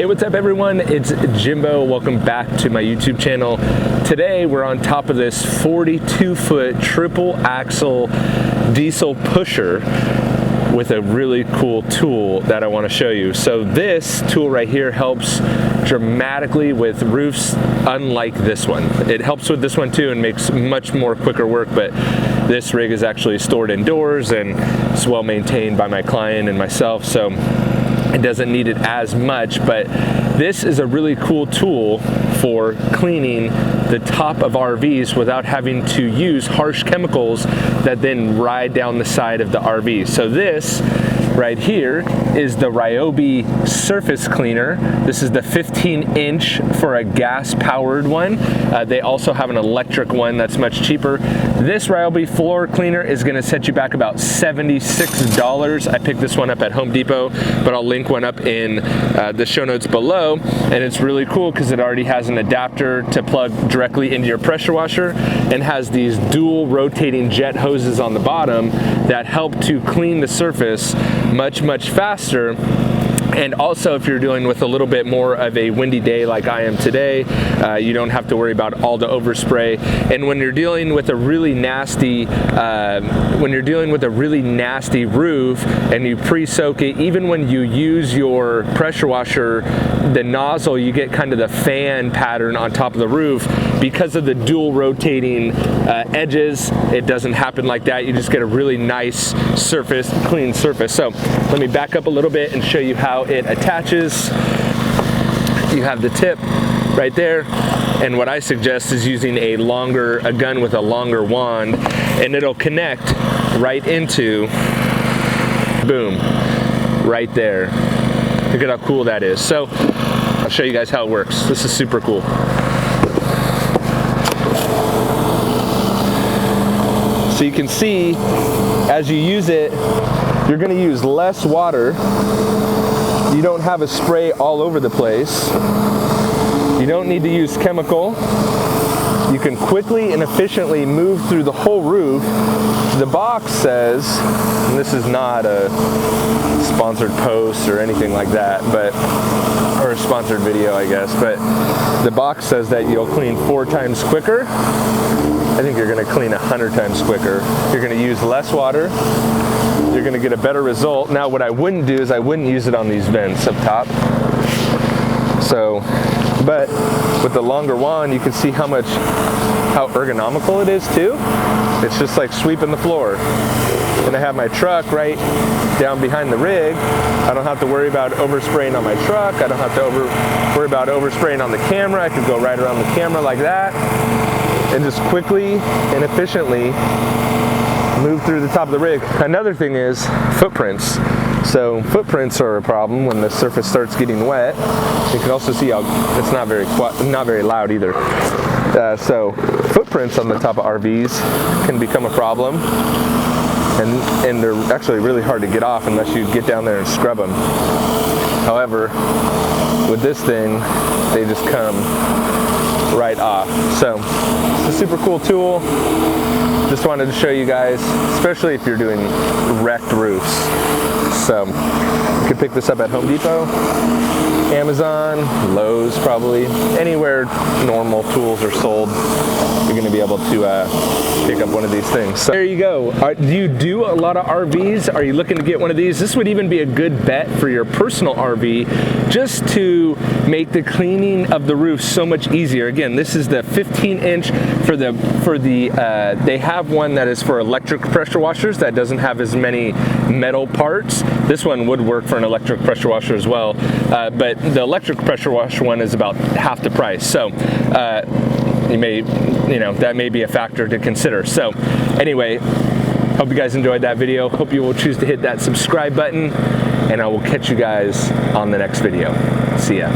Hey, what's up everyone? It's Jimbo. Welcome back to my YouTube channel. Today we're on top of this 42-foot triple axle diesel pusher with a really cool tool that I want to show you. So this tool right here helps dramatically with roofs unlike this one. It helps with this one too and makes much more quicker work, but this rig is actually stored indoors and it's well maintained by my client and myself, so it doesn't need it as much. But this is a really cool tool for cleaning the top of RVs without having to use harsh chemicals that then ride down the side of the RV. So this right here is the Ryobi surface cleaner. This is the 15-inch for a gas-powered one. They also have an electric one that's much cheaper. This Ryobi floor cleaner is gonna set you back about $76. I picked this one up at Home Depot, but I'll link one up in the show notes below. And it's really cool because it already has an adapter to plug directly into your pressure washer and has these dual rotating jet hoses on the bottom that help to clean the surface much faster. And also, if you're dealing with a little bit more of a windy day like I am today, you don't have to worry about all the overspray. And when you're dealing with a really nasty, roof and you pre-soak it, even when you use your pressure washer, the nozzle, you get kind of the fan pattern on top of the roof. Because of the dual rotating edges, it doesn't happen like that. You just get a really nice surface, clean surface. So let me back up a little bit and show you how it attaches. You have the tip right there, and what I suggest is using a gun with a longer wand, and it'll connect right into, boom, right there. Look at how cool that is. So I'll show you guys how it works. This is super cool. So you can see, as you use it, you're gonna use less water. You don't have a spray all over the place. You don't need to use chemical. You can quickly and efficiently move through the whole roof. The box says, and this is not a sponsored post or anything like that, or a sponsored video, I guess, but the box says that you'll clean 4 times quicker. I think you're gonna clean 100 times quicker. You're gonna use less water. You're gonna get a better result. Now, what I wouldn't do is I wouldn't use it on these vents up top. So, but with the longer wand, you can see how ergonomical it is too. It's just like sweeping the floor. And I have my truck right down behind the rig. I don't have to worry about overspraying on my truck. I don't have to worry about overspraying on the camera. I can go right around the camera like that and just quickly and efficiently move through the top of the rig. Another thing is footprints. So footprints are a problem when the surface starts getting wet. You can also see how it's not very loud either. So footprints on the top of RVs can become a problem, and they're actually really hard to get off unless you get down there and scrub them. However, with this thing, they just come right off. So it's a super cool tool. Just wanted to show you guys, especially if you're doing wrecked roofs. So you can pick this up at Home Depot, Amazon, Lowe's, probably anywhere normal tools are sold. You're going to be able to pick up one of these things. So there you go. Do you do a lot of RVs? Are you looking to get one of these? This would even be a good bet for your personal RV, just to make the cleaning of the roof so much easier. Again, this is the 15-inch they have one that is for electric pressure washers that doesn't have as many metal parts. This one would work for an electric pressure washer as well, but the electric pressure washer one is about half the price. So that may be a factor to consider. So anyway, hope you guys enjoyed that video. Hope you will choose to hit that subscribe button, and I will catch you guys on the next video. See ya.